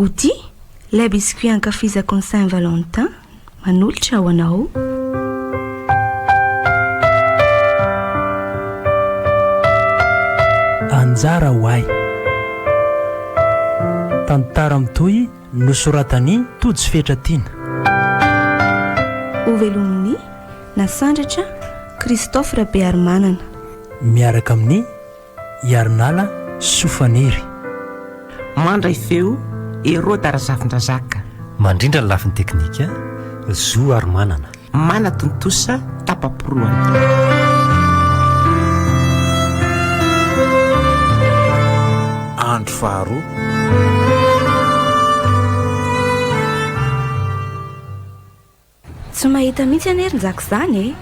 Gouty, ilay biscuit ankafizako ny Saint-Valentin, manolotra ho anao. Anjara hoay. Tantara Mitohy nosoratany Tody Fetratiana. Ovelominy nasandratra Christophe Rabearmanana. Miaraka amin'ny Iarinala Sofanery. Mandray feo Ero Darazafindrazaka. Mandrindra ny lafiny teknika Zo Armanana. Mana tontosa tapaporoana. Andro Faharoa. Tsy mahita mihitsy anerin-jako izany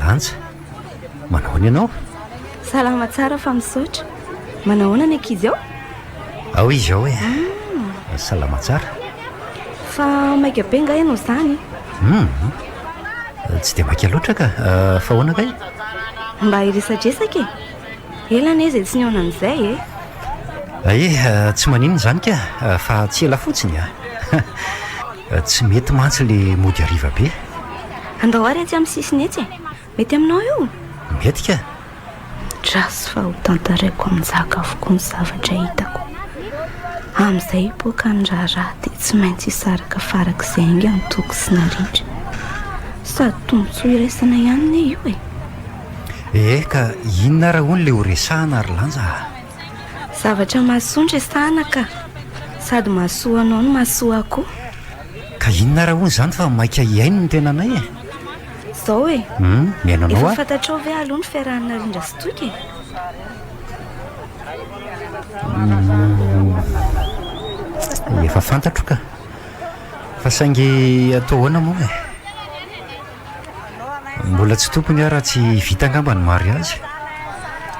lanja. Manahoana ianao? Salama tsara fa misaotra. Manahoana ny ankizy ao? Ao izy ao salama tsara. Fa maika be nga ianao izany? Tsy dia maika loatra ka. Fa hoana kay? Mba iresadresaka ela ane izay tsy niona an'izay tsy maninona izany ka. Fa tsy ela fotsiny tsy mety mantsy le mody ariva be. Andao ary aty amin'ny sisiny etsy mety aminao io? Mety ka. Drasy fa ho tantaraiko amin'izaka avokoa ny zavatra hitako. Amin'izay boka ny Raha dia tsy maintsy hisaraka farak'izay inga ny toko sy narindra. Sady tombotsoa iraisana ihany ne io ka inona raha hono le ho resahana ary lanja? Zavatra mahasoa resahana ka. Sady mahasoa anao no mahasoa akoho. Ka inona raha hono izany fa maika hiaino ny tena anay Zao miaino anao efa fantatrao ve aloha ny fiarahana rindra sy toky efa fantatro ka. Fa saingy atao hoana moa mbola tsy tompony raha tsy vita angamba ny mariazy.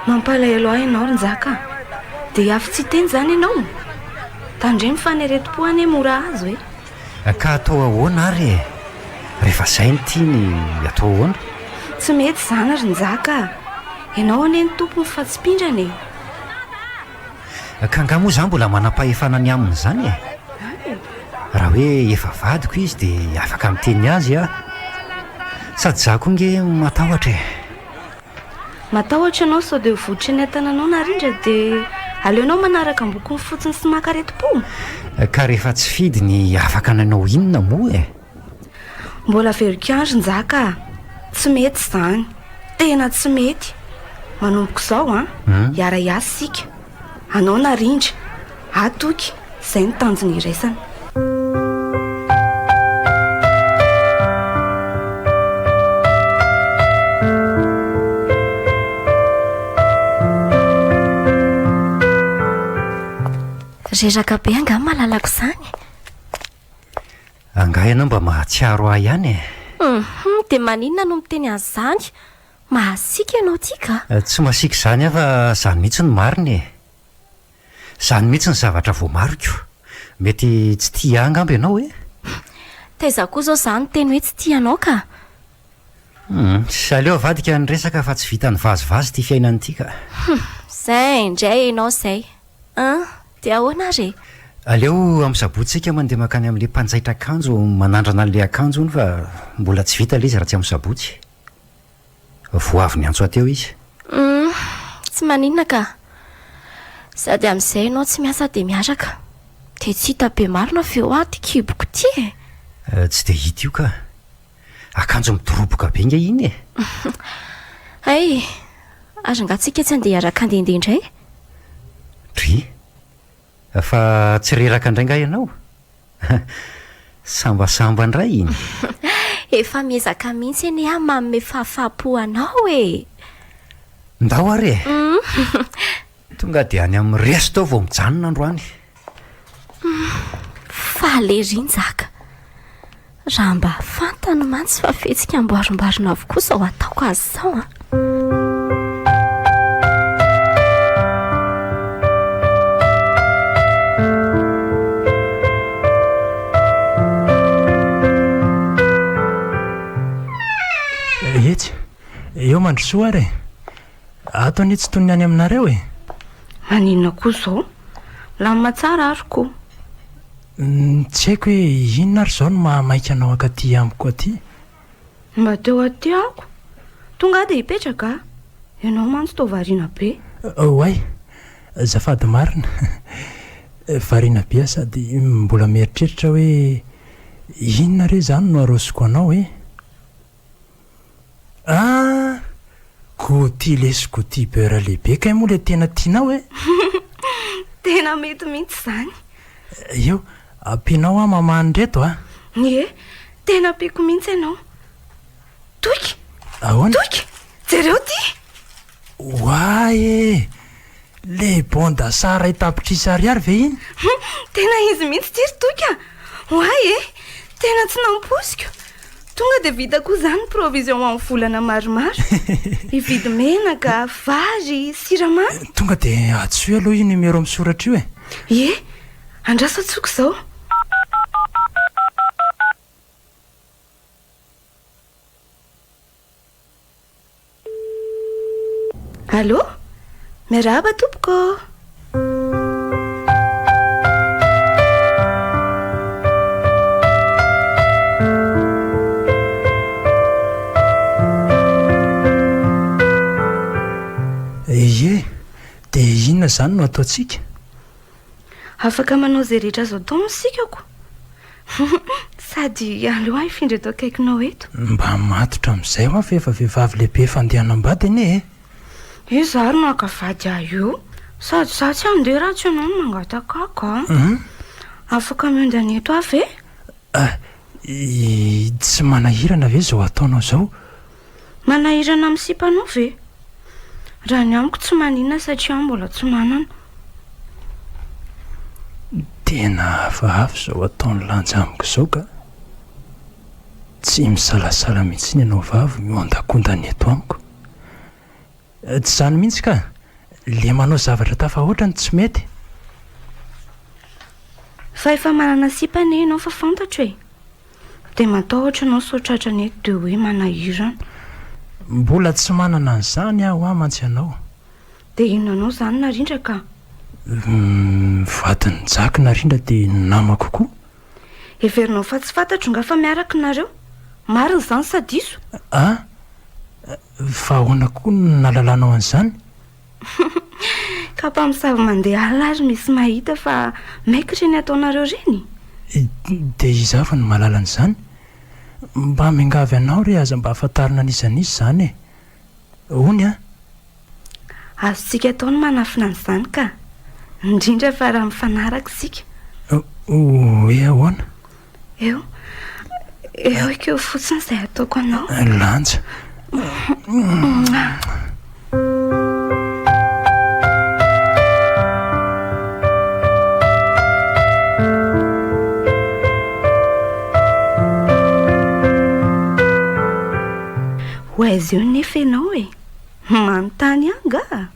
Mampalahelo ahy ianao Rinjaka. Dia afy tsy teny izany ianao. Tandre mifaneretim-po ane mora azo ka atao ahoana ary rehefa izay ny tiany atao ahoana? Tsy mety izany Rinjaka. Ianao ane ny tompony fa tsy pindrany ka nga moa izany mbola manam-pahefana ny aminy izany raha hoe efa vadiko izy dia afaka miteny azy sady za koa nge matahotra Matahotra ianao sao dia voditra ny atananao narindra dia aleonao manaraka ambokony fotsiny sy makaretim-po. Ka rehefa tsy fidy ny afaka nanao inona moa Mbola verikandro Njaka. Tsy mety izany. Tena tsy mety. Manomboka izao hiara hiasy sika. Anao narindra atoky izay ny tanjony iraisana. Reraka be anga malalako izany. Anga ianao mba mahatsiaro ahy ihany dia maninona no miteny an'izany? Mahasika ianao tia ka? Tsy masika izany fa izany mihitsy ny mariny izany mihitsy ny zavatra voamariko. Mety tsy tia angamba ianao Taiza koa zao izany teny hoe tsy tianao ka? Saleo avadika ny resaka fa tsy vita ny vazivazy tia fiainany ity ka. Izay indray ianao izay. Dia ahoana re? Aleo amin'ny sabotsika mandeha makany amin'ilay mpanjaitra akanjo manandrana an'ilay akanjo ony fa mbola tsy vita ilay izy raha tsy amin'ny sabotsy. Voavy ny antso ateo izy. Tsy maninona ka. Sady amin'izay ianao tsy miasa dia miaraka. Dia tsy hita be marina feo aty kiboko ty Tsy dia hita io ka. Akanjo midoroboka be nge iny Ay, aza angatsika tsy andeha hiaraka andehandeha indray. Dry fa tsy reraka indray nga ianao sambasamba indray iny Efa miezaka mihitsy eny manome fahafapo anao ndao ary tonga dia any amin'ny resto vao mijanona androany. Falerin-jaka. Raha mba fantany mantsy fa fetsika amboarimbarina avokoa sao ataoko azy sao Etsy, eo mandrosoa ary ato ny tsy tony any aminareo Maninona koa zao? Lama tsara aroko. Tsy haiko hoe inona ary zao no mahamaika anao akaty amiko aty. mba teo aty ako tonga dia hipetraka ianao mantsy tao variana be. Oay, zafady marina. Variana be sady mbola mieritreritra hoe inona re zany no arosiko anao gouty lesy gouty beurre lehibe kay moa le tena tianao tena mety mihitsy zany. eo ampianao mamany reto tena piko mihitsy ianao. Toky ahoana toky jereo ty oay le bonda sara itapitrisy ariary ve iny. tena izy mihitsy tiry toky oay tena tsy namposiko tonga dia vitako zany provision amin'ny volana maromaro. Ividy menaka vary siramamy. Tonga dia atsoe aloha io numero amin'ny soratra io andrasa tsoko izao. Allô, merhaba tompoko. dia inona zany no ataontsika? Afaka manao izay rehetra azo atao misikako. Sady aleo ahy ifindra eto akaikinao eto. Mba matotra amin'izay ho fa efa vehivavy lehibe fandehanam-bady anie io zary no akavady ahy io sady za tsy andeha raha tsy ianao no mangatakaka. Afaka miondana eto avy tsy manahirana ve zao ataonao zao? manahirana amin'ny sipanao ve? Raha ny amiko tsy maninona satria mbola tsy manana. Tena hafahafa zao ataony lanja amiko izao ka tsy misalasala mihitsy ny ianao vavy miondankondany eto amiko. Tsy zany mihitsy ka le manao zavatra tafahoatrany tsy mety. Fa efa manana sipane ianao fa fantatro dia matahotra anao sotratrany eto dia hoe manahirana. Mbola tsy manana an'izany aho mantsy ianao. Dia inona anao zany narindra ka? Vadiny jaka narindra dia namako koa. Heverinao fa tsy fantatro nga fa miaraka nareo? Marina zany sa diso? Fa ahoana koa nalalanao an'izany? Ka mpamosavy mandeha alina ary misy mahita fa maikitra ny ataonareo reny. Dia izavo ny malala an'izany. Mba miangavy anao re aza mba afantarina anisan'isy zany Ony azontsika ataony manafina an'izany ka indrindra fa raha mifanaraka isika. Hoe ahoana? Eo ekeo fotsiny izay ataoko anao. Lanja. Ho aiza eo nefa ianao manontany anga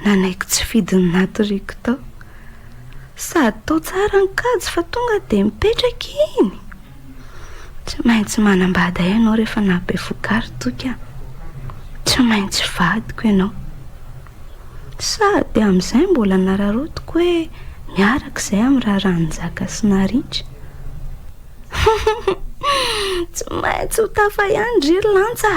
nanaiko tsy fidiny natoriko tao sady tao tsara ny kajy fa tonga dia mipetraka iny. Tsy maintsy manambady ianao rehefa nabe vokary toka. Tsy maintsy vadiko ianao sady amin'izay mbola nararotiko hoe miaraka izay amin'ny raharanjaka sy narindra. Tsy maintsy ho tafa ihany ry lanja.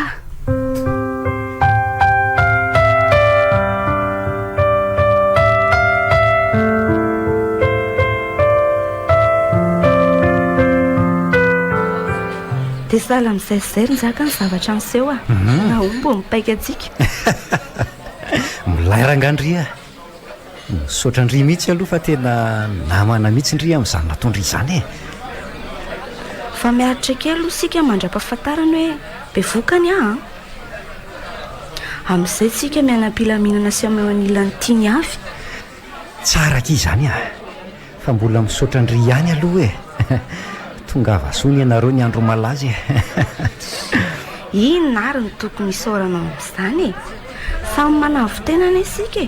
Dia sala mizaizay nizaka ny zavatra miseho na ombo mipaika antsika. Milairangandria misaotrandria mihitsy aloha fa tena namana mihitsy ndria amin'izany nataondry izany fa miaritra kely aloha sika mandra-pahafantarana hoe bevokany amin'izay tsika mianam-pilaminana sy ameo anilan'ny tiany avy. tsara ki izany fa mbola misaotrandria ihany aloha tonga avasony ianareo ny andro malazy. Inona ary ny tokony isaorana amin'izany samy manavitenana isika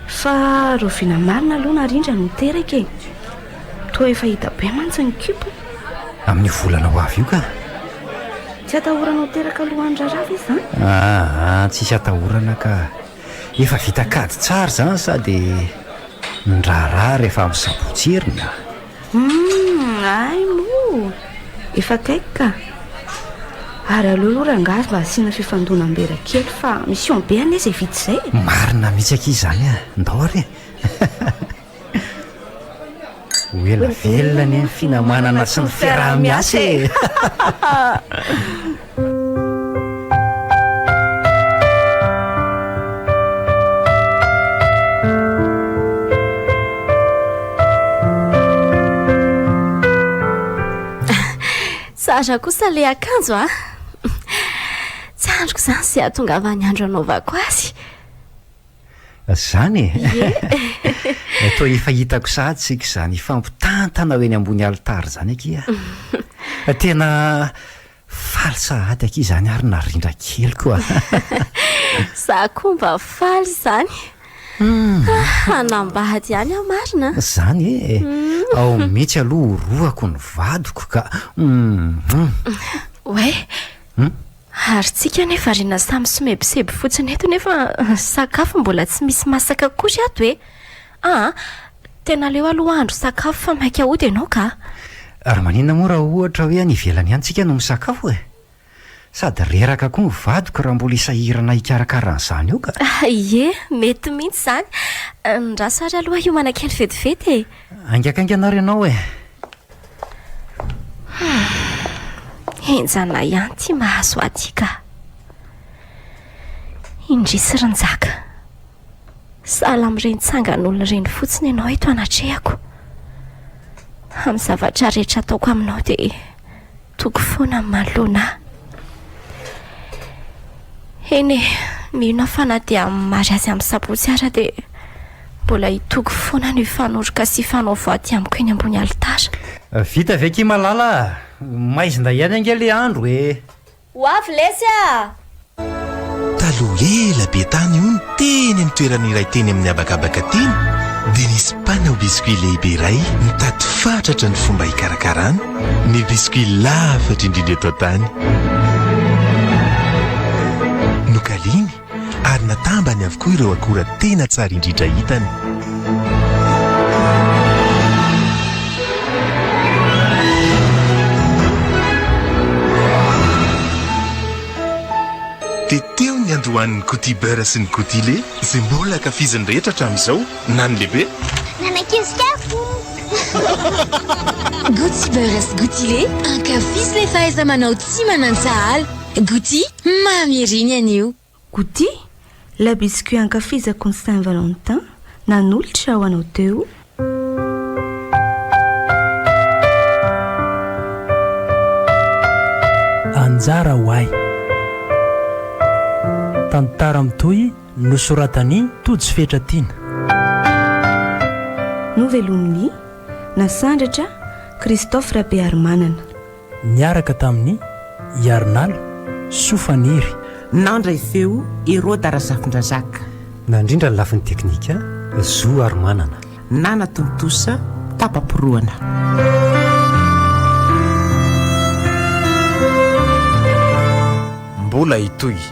fa roviana marina aloha narindra niteraka toa efa hita be mantsy ny kipo amin'ny volana ho avy io ka tsy atahoranao teraka alohan'ny Raha izy zany. Tsisy atahorana ka efa vita kady tsara zany sady ny Raha rehefa amin'ny sabotsy herina Ay mo efa kaiky ka ary aloalorangazy mba asiana fifandonam-bera kely fa mission be ane izay vity izay marina mihitsy aky izany a ndao ary hoela velona ny finamanana sy ny fiaraha-miasa e sara kosa le akanjo a tsandroko izany sy ahatonga avany andro anaovako azy zany e toa efa hitako sahady sika izany fampitantana hoe ny ambony alitary zany aky a tena faly sahady aky izany ary narindra kely koa za koa mba faly izany anambady ihany a marina zany e ao mihitsy aloha roako ny vadiko ka hoe ary tsika nefa rina samy somebiseby fotsiny eto nefa sakafo mbola tsy misy masaka kory ato e tena leo aloha andro sakafo fa maika ody ianao ka ary maninona moa raha ohatra hoe any ivelany ihany tsika no misakafo e sady reraka koa ny vadiko raha mbola isahirana hikarakarana io ka ie mety mihitsy izany ndrasary aloha io manakely vetivety e angakainganary ianao e enjana ihany ty mahazo aty ka indrisy ranjaka sala amin'ireny tsangan'olona ireny fotsiny ianao eto anatrehako amin'ny zavatra rehetra ataoko aminao dia toko foana amin'ny manoloana eny mihona fana dia mary azy amin'ny sabotsy ara dia mbola hitoko foana ny fanoroka sy fanaovao aty amiko eny ambony alitara vita avy aky malala maizinda ihany angely andro e ho avy lesy a taloha ela be tany io ny teny amin'ny toerana iray teny amin'ny abakabaka teny dia nisy mpanao biskuit lehibe iray mitady fatratra ny fomba hikarakarana ny biskuit lafatra indrindra eto an-tany nokaliny ary natambany avokoa ireo akora tena tsara indrindra hitany teteo ny andohan'ny coutibeur sy ny coutile izay mbola akafiziny rehetra hatramin'izao na ny lehibe nanakizikafo coutibeur sy coutile ankafizy le fahaiza manao tsy manantsahala gouty mamiriny anio gouty la biscuit ankafizako ny Saint Valentin nanolotra ho anao teo Anjara hoay Tantara Mitohy nosoratany Tojo Fetratiana novelomin'ny nasandratra Christophe Rabearmanana niaraka tamin'ny Yarnal Sofaniry nandray feo iro darasafindrazaka nandrindra ny lafin'ny teknika zo Armanana nana tontosa tapaporoana mbola hitoy